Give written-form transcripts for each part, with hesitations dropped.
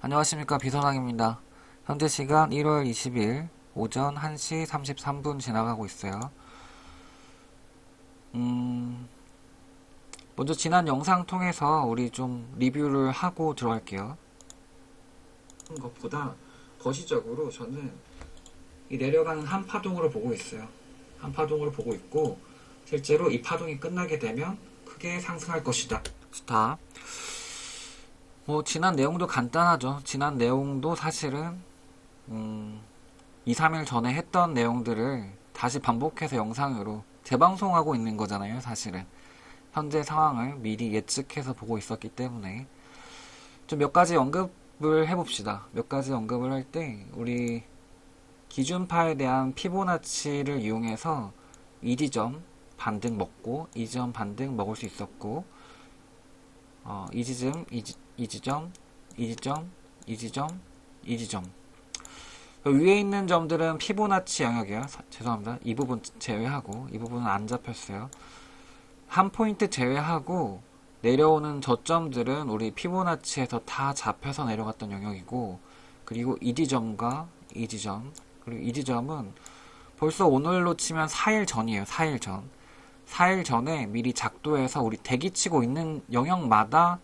안녕하십니까, 비선왕입니다. 현재 시간 1월 20일 오전 1시 33분 지나가고 있어요. 먼저 지난 영상 통해서 우리 좀 리뷰를 하고 들어갈게요. 것보다 거시적으로 저는 이 내려가는 한 파동으로 보고 있어요. 한 파동으로 보고 있고, 실제로 이 파동이 끝나게 되면 크게 상승할 것이다. 스탑. 지난 내용도 간단하죠. 지난 내용도 사실은 2, 3일 전에 했던 내용들을 다시 반복해서 영상으로 재방송하고 있는 거잖아요, 사실은. 현재 상황을 미리 예측해서 보고 있었기 때문에 좀 몇 가지 언급을 해봅시다. 몇 가지 언급을 할 때 우리 기준파에 대한 피보나치를 이용해서 이 지점 반등 먹고 이 지점 반등 먹을 수 있었고, 이 지점, 이 지점, 이 지점, 이 지점, 이 지점. 위에 있는 점들은 피보나치 영역이에요. 죄송합니다. 이 부분 제외하고, 이 부분은 안 잡혔어요. 한 포인트 제외하고 내려오는 저점들은 우리 피보나치에서 다 잡혀서 내려갔던 영역이고, 그리고 이 지점과 이 지점, 그리고 이 지점은 벌써 오늘로 치면 4일 전이에요. 4일 전. 4일 전에 미리 작도해서 우리 대기치고 있는 영역마다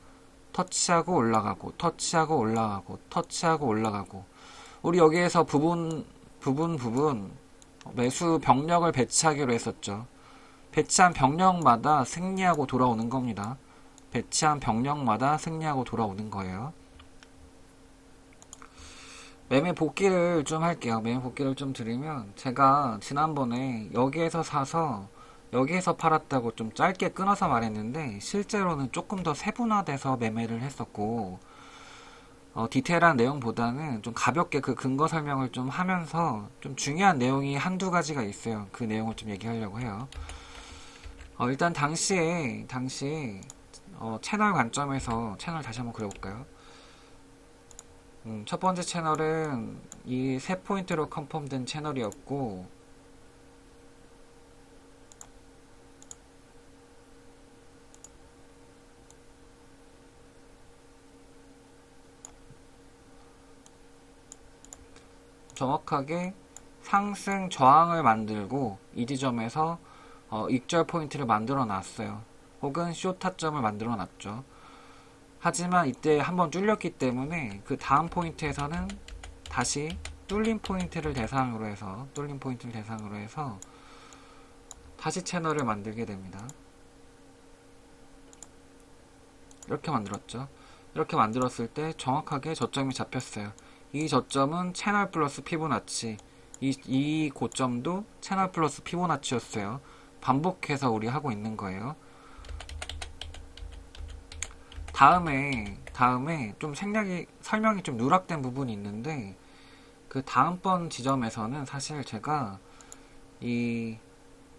터치하고 올라가고, 터치하고 올라가고, 터치하고 올라가고, 우리 여기에서 부분 매수 병력을 배치하기로 했었죠. 배치한 병력마다 승리하고 돌아오는 겁니다. 배치한 병력마다 승리하고 돌아오는 거예요. 매매 복귀를 좀 할게요. 매매 복귀를 좀 드리면, 제가 지난번에 여기에서 사서 여기에서 팔았다고 좀 짧게 끊어서 말했는데, 실제로는 조금 더 세분화돼서 매매를 했었고, 디테일한 내용보다는 좀 가볍게 그 근거 설명을 좀 하면서 좀 중요한 내용이 한두 가지가 있어요. 그 내용을 좀 얘기하려고 해요. 일단 당시에 채널 관점에서 채널 다시 한번 그려볼까요? 첫 번째 채널은 이 세 포인트로 컨펌된 채널이었고, 정확하게 상승 저항을 만들고 이 지점에서 익절 포인트를 만들어 놨어요. 혹은 쇼 타점을 만들어 놨죠. 하지만 이때 한번 뚫렸기 때문에 그 다음 포인트에서는 다시 뚫린 포인트를 대상으로 해서 다시 채널을 만들게 됩니다. 이렇게 만들었죠. 이렇게 만들었을 때 정확하게 저점이 잡혔어요. 이 저점은 채널 플러스 피보나치, 이 고점도 채널 플러스 피보나치였어요. 반복해서 우리 하고 있는 거예요. 다음에 좀 설명이 좀 누락된 부분이 있는데, 그 다음번 지점에서는 사실 제가 이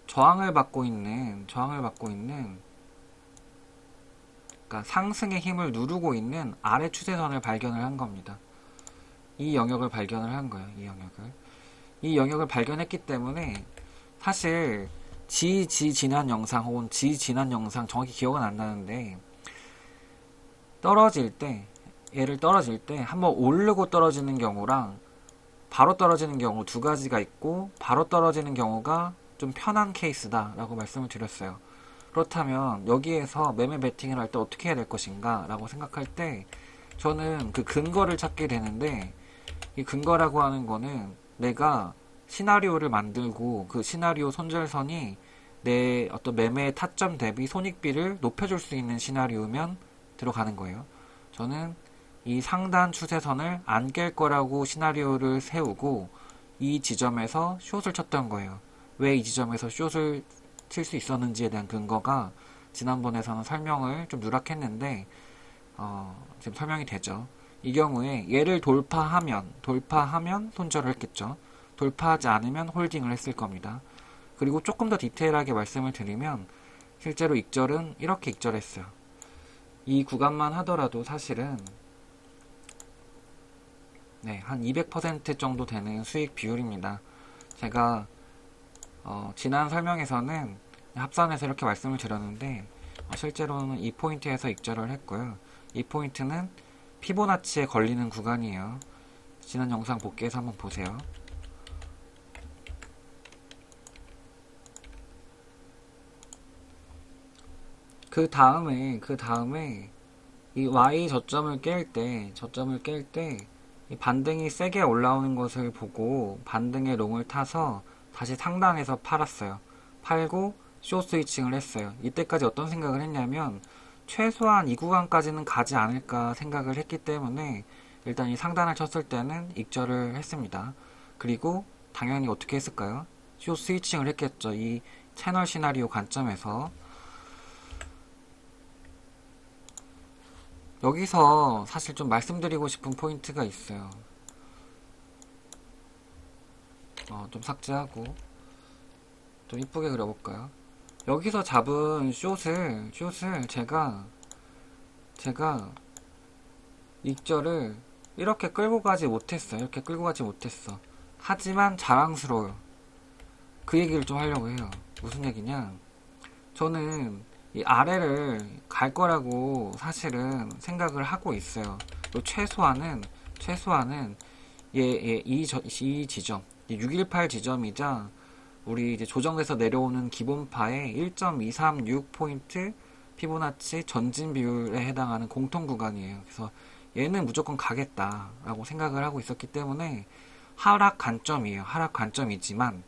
저항을 받고 있는 그러니까 상승의 힘을 누르고 있는 아래 추세선을 발견을 한 겁니다. 이 영역을 발견을 한 거예요. 이 영역을 발견했기 때문에 사실 지난 영상 혹은 지난 영상 정확히 기억은 안 나는데, 얘를 떨어질 때 한번 오르고 떨어지는 경우랑 바로 떨어지는 경우 두 가지가 있고, 바로 떨어지는 경우가 좀 편한 케이스다 라고 말씀을 드렸어요. 그렇다면 여기에서 매매 베팅을 할 때 어떻게 해야 될 것인가 라고 생각할 때 저는 그 근거를 찾게 되는데, 이 근거라고 하는 거는 내가 시나리오를 만들고 그 시나리오 손절선이 내 어떤 매매 타점 대비 손익비를 높여줄 수 있는 시나리오면 들어가는 거예요. 저는 이 상단 추세선을 안 깰 거라고 시나리오를 세우고 이 지점에서 숏을 쳤던 거예요. 왜 이 지점에서 숏을 칠 수 있었는지에 대한 근거가 지난번에서는 설명을 좀 누락했는데, 지금 설명이 되죠. 이 경우에 얘를 돌파하면 손절을 했겠죠. 돌파하지 않으면 홀딩을 했을 겁니다. 그리고 조금 더 디테일하게 말씀을 드리면, 실제로 익절은 이렇게 익절했어요. 이 구간만 하더라도 사실은 한 200% 정도 되는 수익 비율입니다. 제가 지난 설명에서는 합산해서 이렇게 말씀을 드렸는데, 실제로는 이 포인트에서 익절을 했고요. 이 포인트는 피보나치에 걸리는 구간이에요. 지난 영상 복귀해서 한번 보세요. 그 다음에 이 Y 저점을 깰 때 이 반등이 세게 올라오는 것을 보고 반등의 롱을 타서 다시 상단에서 팔았어요. 팔고 숏 스위칭을 했어요. 이때까지 어떤 생각을 했냐면 최소한 이 구간까지는 가지 않을까 생각을 했기 때문에 일단 이 상단을 쳤을 때는 익절을 했습니다. 그리고 당연히 어떻게 했을까요? 숏 스위칭을 했겠죠. 이 채널 시나리오 관점에서. 여기서 사실 좀 말씀드리고 싶은 포인트가 있어요. 좀 삭제하고 좀 이쁘게 그려볼까요? 여기서 잡은 숏을 제가 익절을 이렇게 끌고 가지 못했어요. 이렇게 끌고 가지 못했어. 하지만 자랑스러워요. 그 얘기를 좀 하려고 해요. 무슨 얘기냐? 저는 이 아래를 갈 거라고 사실은 생각을 하고 있어요. 최소한은 이 지점, 618 지점이자 우리 이제 조정에서 내려오는 기본파의 1.236포인트 피보나치 전진 비율에 해당하는 공통 구간이에요. 그래서 얘는 무조건 가겠다라고 생각을 하고 있었기 때문에 하락 관점이에요. 하락 관점이지만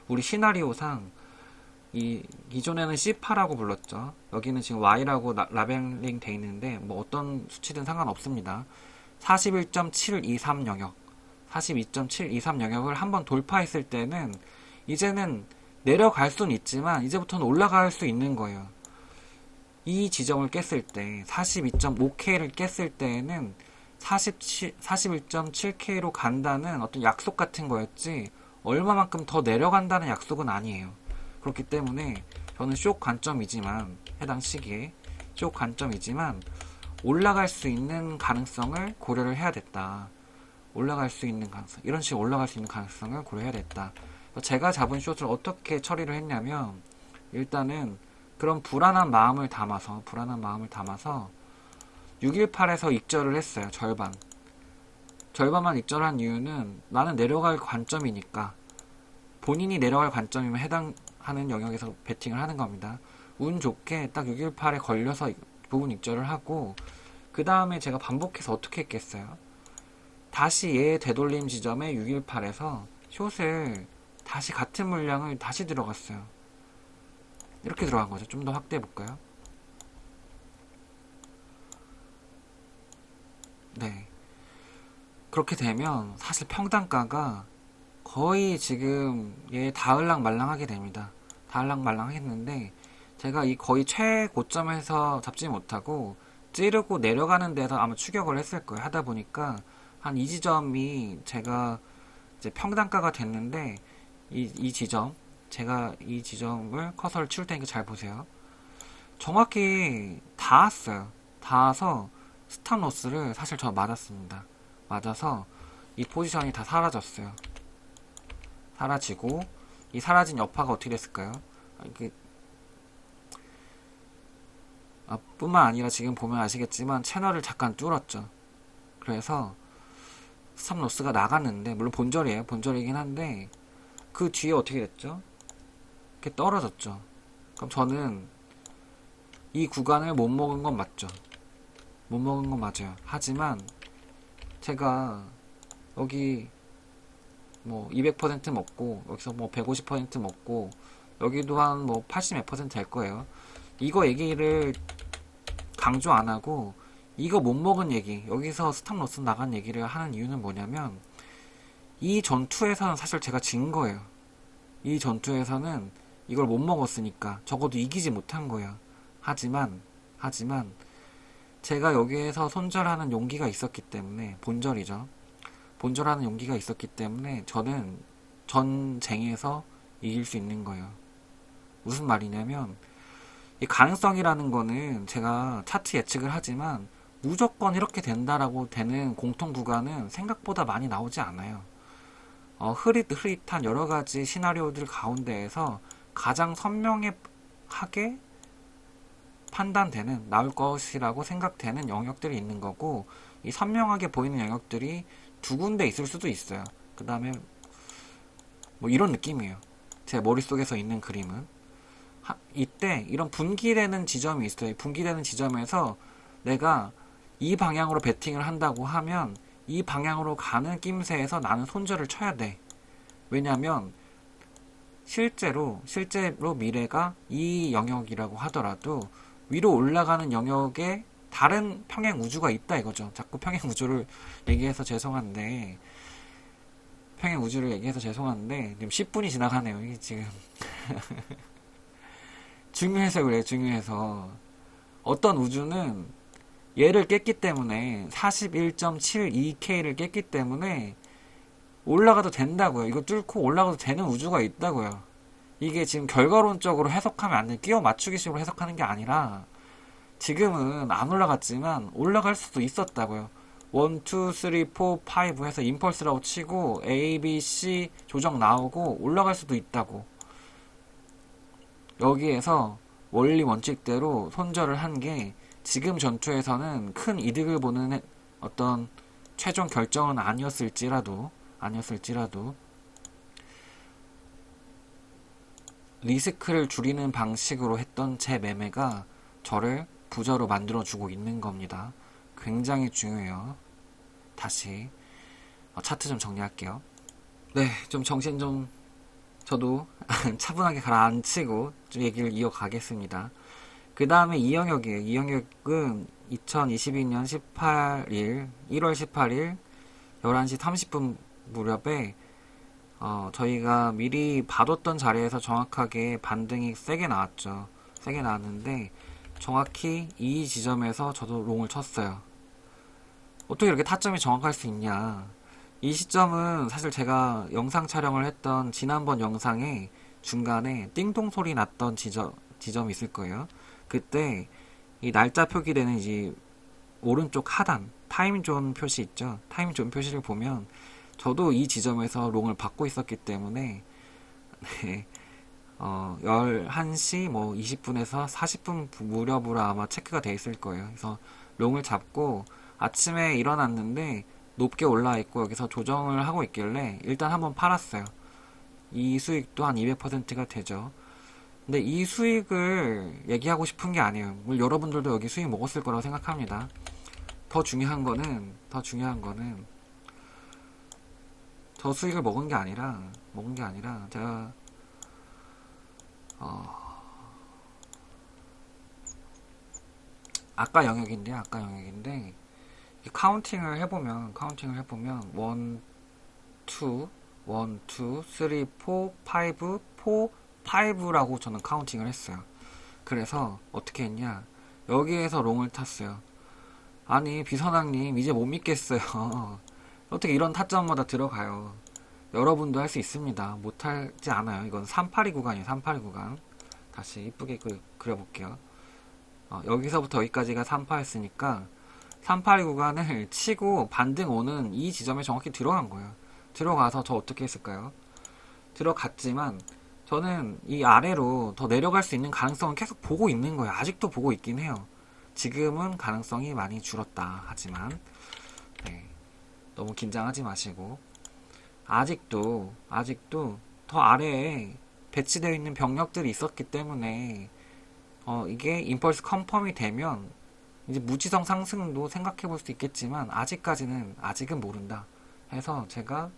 우리 시나리오상 이전에는 C8라고 불렀죠. 여기는 지금 Y라고 라벨링 돼 있는데 뭐 어떤 수치든 상관없습니다. 41.723 영역 42.723 영역을 한번 돌파했을 때는 이제는 내려갈 수는 있지만 이제부터는 올라갈 수 있는 거예요. 이 지점을 깼을 때 42.5K를 깼을 때에는 41.7K로 간다는 어떤 약속 같은 거였지 얼마만큼 더 내려간다는 약속은 아니에요. 그렇기 때문에 저는 숏 관점이지만 해당 시기에 숏 관점이지만 올라갈 수 있는 가능성을 고려를 해야 됐다. 올라갈 수 있는 가능성, 이런 식으로 올라갈 수 있는 가능성을 고려해야 됐다. 제가 잡은 숏을 어떻게 처리를 했냐면 일단은 그런 불안한 마음을 담아서 618에서 익절을 했어요. 절반만 익절한 이유는 나는 내려갈 관점이니까 본인이 내려갈 관점이면 해당하는 영역에서 베팅을 하는 겁니다. 운 좋게 딱 618에 걸려서 부분 익절을 하고 그 다음에 제가 반복해서 어떻게 했겠어요? 다시 얘 되돌림 지점에 618에서 숏을 다시 같은 물량을 다시 들어갔어요. 이렇게 들어간 거죠. 좀 더 확대해 볼까요? 네. 그렇게 되면 사실 평단가가 거의 지금 얘 다을랑 말랑하게 됩니다. 다을랑 말랑했는데 제가 이 거의 최고점에서 잡지 못하고 찌르고 내려가는 데서 아마 추격을 했을 거예요. 하다 보니까 한 이 지점이 제가 이제 평단가가 됐는데 이 지점 제가 이 지점을 커서를 치울 테니까 잘 보세요. 정확히 닿았어요. 닿아서 스탑로스를 사실 저 맞았습니다. 맞아서 이 포지션이 다 사라졌어요. 사라지고 이 사라진 여파가 어떻게 됐을까요? 뿐만 아니라 지금 보면 아시겠지만 채널을 잠깐 뚫었죠. 그래서 스탑로스가 나갔는데 물론 본절이에요. 본절이긴 한데 그 뒤에 어떻게 됐죠? 이렇게 떨어졌죠. 그럼 저는 이 구간을 못 먹은 건 맞죠. 못 먹은 건 맞아요. 하지만 제가 여기 뭐 200% 먹고 여기서 뭐 150% 먹고 여기도 한 뭐 80 몇 % 될 거예요. 이거 얘기를 강조 안 하고 이거 못 먹은 얘기, 여기서 스탑로스 나간 얘기를 하는 이유는 뭐냐면 이 전투에서는 사실 제가 진 거예요. 이 전투에서는 이걸 못 먹었으니까 적어도 이기지 못한 거예요. 하지만 제가 여기에서 손절하는 용기가 있었기 때문에 본절이죠. 본절하는 용기가 있었기 때문에 저는 전쟁에서 이길 수 있는 거예요. 무슨 말이냐면 이 가능성이라는 거는 제가 차트 예측을 하지만 무조건 이렇게 된다라고 되는 공통 구간은 생각보다 많이 나오지 않아요. 흐릿한 여러 가지 시나리오들 가운데에서 가장 선명하게 판단되는, 나올 것이라고 생각되는 영역들이 있는 거고, 이 선명하게 보이는 영역들이 두 군데 있을 수도 있어요. 그 다음에 뭐 이런 느낌이에요. 제 머릿속에서 있는 그림은. 이때 이런 분기되는 지점이 있어요. 분기되는 지점에서 내가 이 방향으로 베팅을 한다고 하면 이 방향으로 가는 낌새에서 나는 손절을 쳐야 돼. 왜냐면 실제로 미래가 이 영역이라고 하더라도 위로 올라가는 영역에 다른 평행 우주가 있다 이거죠. 자꾸 평행 우주를 얘기해서 죄송한데 지금 10분이 지나가네요. 이게 지금 중요해서 그래요. 중요해서 어떤 우주는 얘를 깼기 때문에 41.72K를 깼기 때문에 올라가도 된다고요. 이거 뚫고 올라가도 되는 우주가 있다고요. 이게 지금 결과론적으로 해석하면 안 돼. 끼워 맞추기식으로 해석하는 게 아니라 지금은 안 올라갔지만 올라갈 수도 있었다고요. 1, 2, 3, 4, 5 해서 임펄스라고 치고 A, B, C 조정 나오고 올라갈 수도 있다고. 여기에서 원리 원칙대로 손절을 한 게 지금 전투에서는 큰 이득을 보는 어떤 최종 결정은 아니었을지라도 리스크를 줄이는 방식으로 했던 제 매매가 저를 부저로 만들어주고 있는 겁니다. 굉장히 중요해요. 다시 차트 좀 정리할게요. 네, 좀 정신 좀 저도 차분하게 가라앉히고 좀 얘기를 이어가겠습니다. 그 다음에 이 영역이에요. 이 영역은 2022년 1월 18일 11시 30분 무렵에 저희가 미리 봐뒀던 자리에서 정확하게 반등이 세게 나왔죠. 세게 나왔는데 정확히 이 지점에서 저도 롱을 쳤어요. 어떻게 이렇게 타점이 정확할 수 있냐. 이 시점은 사실 제가 영상 촬영을 했던 지난번 영상에 중간에 띵동 소리 났던 지점이 있을 거예요. 그때 이 날짜 표기되는 이제 오른쪽 하단 타임존 표시 있죠. 타임존 표시를 보면 저도 이 지점에서 롱을 받고 있었기 때문에 네, 11시 뭐 20분에서 40분 무렵으로 아마 체크가 돼 있을 거예요. 그래서 롱을 잡고 아침에 일어났는데 높게 올라와 있고 여기서 조정을 하고 있길래 일단 한번 팔았어요. 이 수익도 한 200%가 되죠. 근데 이 수익을 얘기하고 싶은 게 아니에요. 물론 여러분들도 여기 수익 먹었을 거라고 생각합니다. 더 중요한 거는 저 수익을 먹은 게 아니라 제가 아까 영역인데 카운팅을 해보면 1, 2, 3, 4, 5 5라고 저는 카운팅을 했어요. 그래서 어떻게 했냐, 여기에서 롱을 탔어요. 아니 비선왕님 이제 못 믿겠어요. 어떻게 이런 타점마다 들어가요. 여러분도 할 수 있습니다. 못하지 않아요. 이건 382 구간이에요. 382 구간. 다시 이쁘게 그려볼게요. 여기서부터 여기까지가 3파였으니까 382 구간을 치고 반등 오는 이 지점에 정확히 들어간 거예요. 들어가서 저 어떻게 했을까요? 들어갔지만 저는 이 아래로 더 내려갈 수 있는 가능성은 계속 보고 있는 거예요. 아직도 보고 있긴 해요. 지금은 가능성이 많이 줄었다. 하지만 네, 너무 긴장하지 마시고 아직도 더 아래에 배치되어 있는 병력들이 있었기 때문에 이게 임펄스 컨펌이 되면 이제 무지성 상승도 생각해 볼 수도 있겠지만 아직은 모른다 해서 제가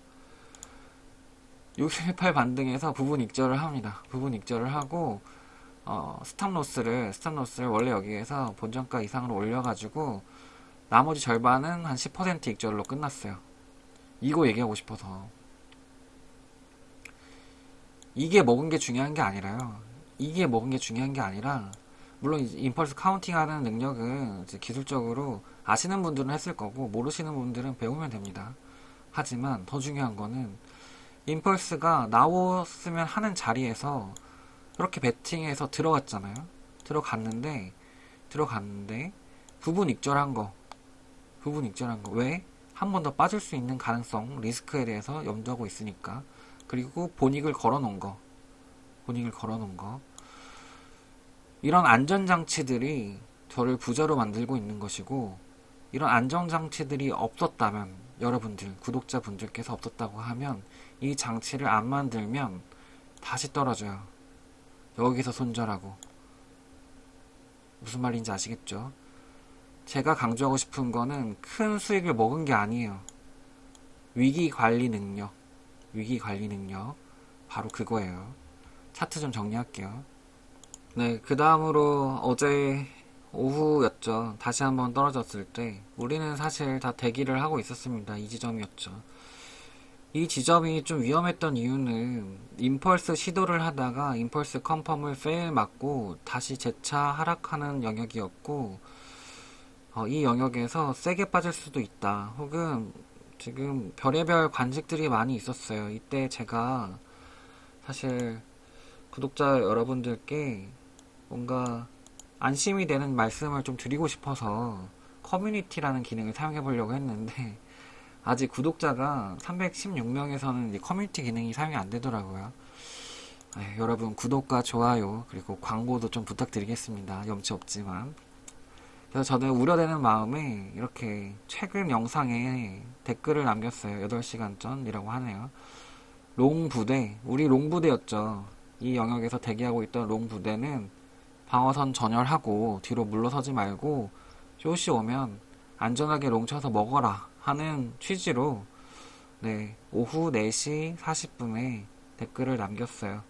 618 반등에서 부분 익절을 합니다. 부분 익절을 하고 스탑로스를 원래 여기에서 본전가 이상으로 올려가지고 나머지 절반은 한 10% 익절로 끝났어요. 이거 얘기하고 싶어서. 이게 먹은 게 중요한 게 아니라 물론 임펄스 카운팅하는 능력은 이제 기술적으로 아시는 분들은 했을 거고 모르시는 분들은 배우면 됩니다. 하지만 더 중요한 거는 임펄스가 나왔으면 하는 자리에서 이렇게 베팅해서 들어갔잖아요. 들어갔는데 부분 익절한 거 왜? 한 번 더 빠질 수 있는 가능성, 리스크에 대해서 염두하고 있으니까. 그리고 본익을 걸어놓은 거 이런 안전장치들이 저를 부자로 만들고 있는 것이고, 이런 안전장치들이 없었다면, 여러분들, 구독자분들께서 없었다고 하면, 이 장치를 안 만들면 다시 떨어져요. 여기서 손절하고. 무슨 말인지 아시겠죠? 제가 강조하고 싶은 거는 큰 수익을 먹은 게 아니에요. 위기 관리 능력. 위기 관리 능력. 바로 그거예요. 차트 좀 정리할게요. 네, 그 다음으로 어제 오후였죠. 다시 한번 떨어졌을 때 우리는 사실 다 대기를 하고 있었습니다. 이 지점이었죠. 이 지점이 좀 위험했던 이유는 임펄스 시도를 하다가 임펄스 컨펌을 페일 맞고 다시 재차 하락하는 영역이었고, 이 영역에서 세게 빠질 수도 있다. 혹은 지금 별의별 관직들이 많이 있었어요. 이때 제가 사실 구독자 여러분들께 뭔가 안심이 되는 말씀을 좀 드리고 싶어서 커뮤니티라는 기능을 사용해 보려고 했는데, 아직 구독자가 316명에서는 커뮤니티 기능이 사용이 안 되더라고요. 여러분 구독과 좋아요 그리고 광고도 좀 부탁드리겠습니다. 염치 없지만. 그래서 저는 우려되는 마음에 이렇게 최근 영상에 댓글을 남겼어요. 8시간 전이라고 하네요. 롱부대, 우리 롱부대였죠. 이 영역에서 대기하고 있던 롱부대는 방어선 전열하고 뒤로 물러서지 말고 쇼시 오면 안전하게 롱 쳐서 먹어라 하는 취지로, 네, 오후 4시 40분에 댓글을 남겼어요.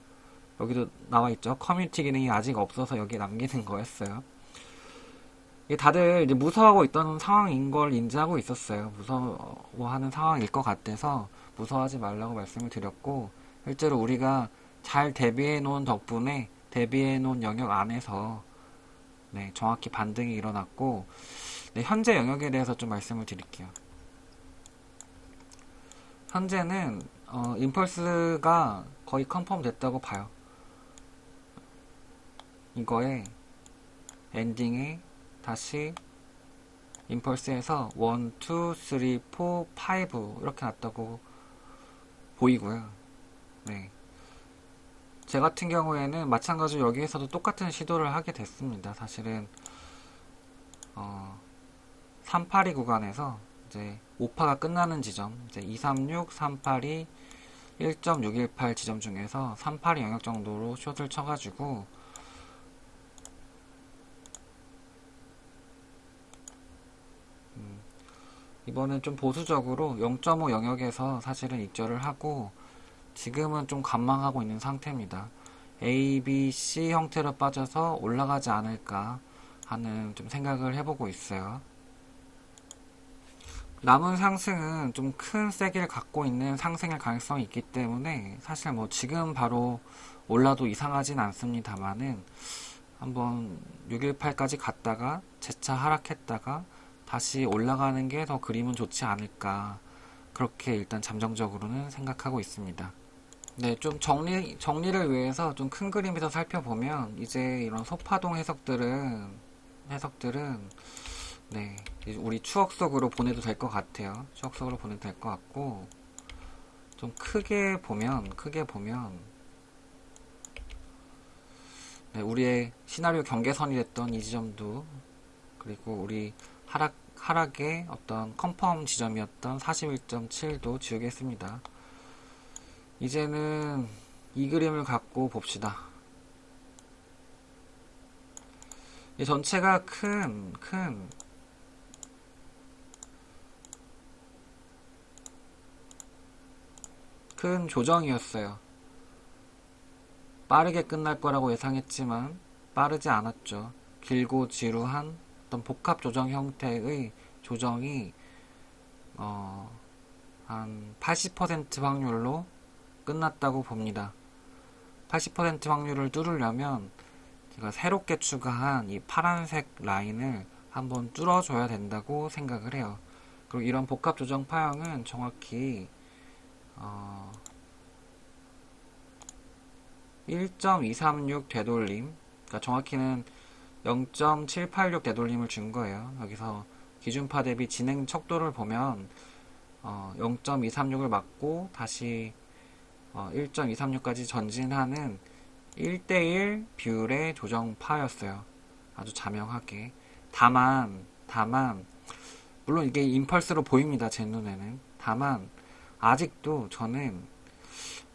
여기도 나와있죠. 커뮤니티 기능이 아직 없어서 여기에 남기는 거였어요. 다들 이제 무서워하고 있던 상황인 걸 인지하고 있었어요. 무서워하는 상황일 것 같아서 무서워하지 말라고 말씀을 드렸고, 실제로 우리가 잘 대비해 놓은 덕분에 대비해 놓은 영역 안에서, 네, 정확히 반등이 일어났고, 네, 현재 영역에 대해서 좀 말씀을 드릴게요. 현재는 임펄스가 거의 컨펌 됐다고 봐요. 이거에 엔딩에 다시 임펄스에서 1, 2, 3, 4, 5 이렇게 났다고 보이고요. 네. 제 같은 경우에는 마찬가지로 여기에서도 똑같은 시도를 하게 됐습니다. 사실은 382 구간에서 이제 5파가 끝나는 지점, 이제 236, 382, 1.618 지점 중에서 382 영역 정도로 숏을 쳐가지고 이번엔 좀 보수적으로 0.5 영역에서 사실은 익절을 하고 지금은 좀 관망하고 있는 상태입니다. A, B, C 형태로 빠져서 올라가지 않을까 하는 좀 생각을 해보고 있어요. 남은 상승은 좀 큰 세기를 갖고 있는 상승의 가능성이 있기 때문에 사실 뭐 지금 바로 올라도 이상하진 않습니다만은 한번 618까지 갔다가 재차 하락했다가 다시 올라가는 게 더 그림은 좋지 않을까, 그렇게 일단 잠정적으로는 생각하고 있습니다. 네, 좀 정리를 위해서 좀 큰 그림에서 살펴보면 이제 이런 소파동 해석들은 네, 우리 추억 속으로 보내도 될 것 같아요. 추억 속으로 보내도 될 것 같고, 좀 크게 보면 네, 우리의 시나리오 경계선이 됐던 이 지점도, 그리고 우리 하락의 어떤 컨펌 지점이었던 41.7도 지우겠습니다. 이제는 이 그림을 갖고 봅시다. 이 전체가 큰 조정이었어요. 빠르게 끝날 거라고 예상했지만 빠르지 않았죠. 길고 지루한 어떤 복합 조정 형태의 조정이 한 80% 확률로 끝났다고 봅니다. 80% 확률을 뚫으려면 제가 새롭게 추가한 이 파란색 라인을 한번 뚫어줘야 된다고 생각을 해요. 그리고 이런 복합 조정 파형은 정확히 1.236 되돌림, 그러니까 정확히는 0.786 되돌림을 준 거예요. 여기서 기준파 대비 진행 척도를 보면 0.236을 맞고 다시 1.236까지 전진하는 1대1 비율의 조정파였어요. 아주 자명하게. 다만, 물론 이게 임펄스로 보입니다. 제 눈에는. 다만, 아직도 저는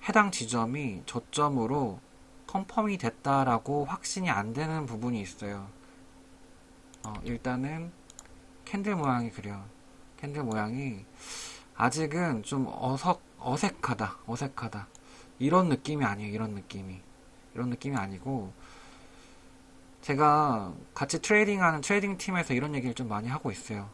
해당 지점이 저점으로 컨펌이 됐다라고 확신이 안 되는 부분이 있어요. 일단은 캔들 모양이 그려. 캔들 모양이 아직은 좀 어색하다. 이런 느낌이 아니에요. 이런 느낌이 아니고, 제가 같이 트레이딩하는 트레이딩 팀에서 이런 얘기를 좀 많이 하고 있어요.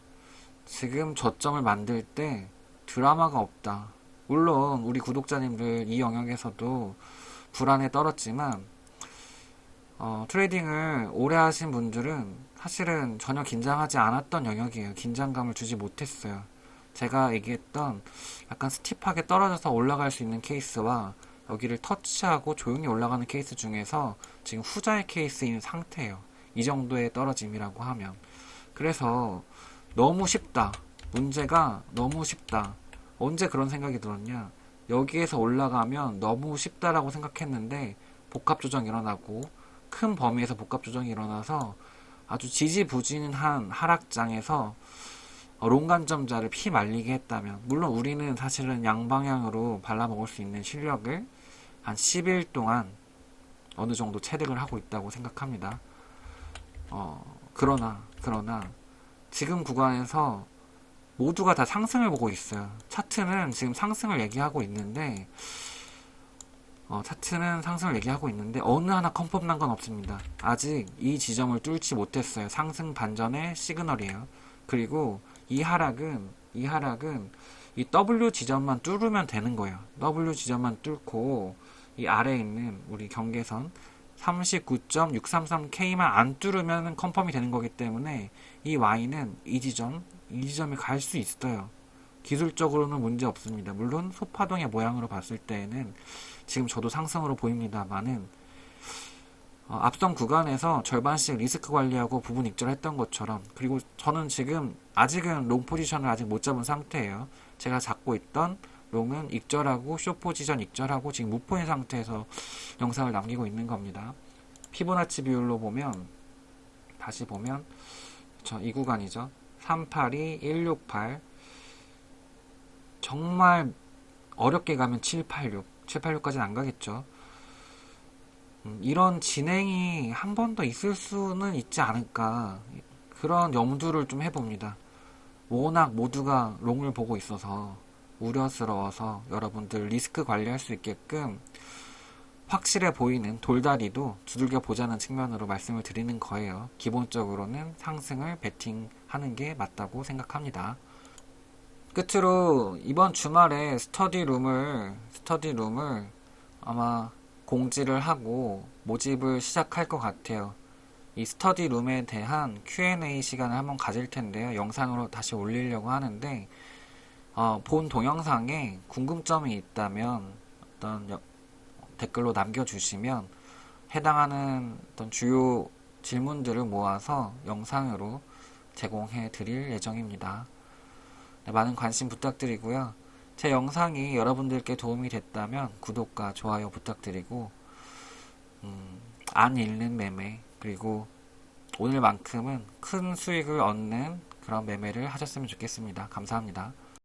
지금 저점을 만들 때 드라마가 없다. 물론 우리 구독자님들 이 영역에서도 불안에 떨었지만 트레이딩을 오래 하신 분들은 사실은 전혀 긴장하지 않았던 영역이에요. 긴장감을 주지 못했어요. 제가 얘기했던 약간 스티프하게 떨어져서 올라갈 수 있는 케이스와 여기를 터치하고 조용히 올라가는 케이스 중에서 지금 후자의 케이스인 상태예요. 이 정도의 떨어짐이라고 하면. 그래서 너무 쉽다. 문제가 너무 쉽다. 언제 그런 생각이 들었냐? 여기에서 올라가면 너무 쉽다라고 생각했는데 복합 조정이 일어나고 큰 범위에서 복합 조정이 일어나서 아주 지지부진한 하락장에서 롱관점자를 피말리게 했다면, 물론 우리는 사실은 양방향으로 발라먹을 수 있는 실력을 한 10일 동안 어느 정도 체득을 하고 있다고 생각합니다. 그러나 지금 구간에서 모두가 다 상승을 보고 있어요. 차트는 지금 상승을 얘기하고 있는데 어느 하나 컨펌 난 건 없습니다. 아직 이 지점을 뚫지 못했어요. 상승 반전의 시그널이에요. 그리고 이 하락은 이 W 지점만 뚫으면 되는 거예요. W 지점만 뚫고 이 아래에 있는 우리 경계선 39.633K만 안 뚫으면 컨펌이 되는 거기 때문에 이 Y는 이 지점에 갈 수 있어요. 기술적으로는 문제 없습니다. 물론 소파동의 모양으로 봤을 때에는 지금 저도 상승으로 보입니다만은 앞선 구간에서 절반씩 리스크 관리하고 부분 익절했던 것처럼, 그리고 저는 지금 아직은 롱 포지션을 아직 못 잡은 상태예요. 제가 잡고 있던 롱은 익절하고 숏 포지션 익절하고 지금 무포인 상태에서 영상을 남기고 있는 겁니다. 피보나치 비율로 보면 다시 보면 이 구간이죠. 382, 168 정말 어렵게 가면 786까지는 안 가겠죠. 이런 진행이 한 번 더 있을 수는 있지 않을까, 그런 염두를 좀 해봅니다. 워낙 모두가 롱을 보고 있어서 우려스러워서 여러분들 리스크 관리할 수 있게끔 확실해 보이는 돌다리도 두들겨 보자는 측면으로 말씀을 드리는 거예요. 기본적으로는 상승을 베팅하는 게 맞다고 생각합니다. 끝으로 이번 주말에 스터디룸을 아마 공지를 하고 모집을 시작할 것 같아요. 이 스터디룸에 대한 Q&A 시간을 한번 가질 텐데요. 영상으로 다시 올리려고 하는데 본 동영상에 궁금점이 있다면 어떤 댓글로 남겨주시면 해당하는 어떤 주요 질문들을 모아서 영상으로 제공해 드릴 예정입니다. 네, 많은 관심 부탁드리고요. 제 영상이 여러분들께 도움이 됐다면 구독과 좋아요 부탁드리고 안 읽는 매매, 그리고 오늘만큼은 큰 수익을 얻는 그런 매매를 하셨으면 좋겠습니다. 감사합니다.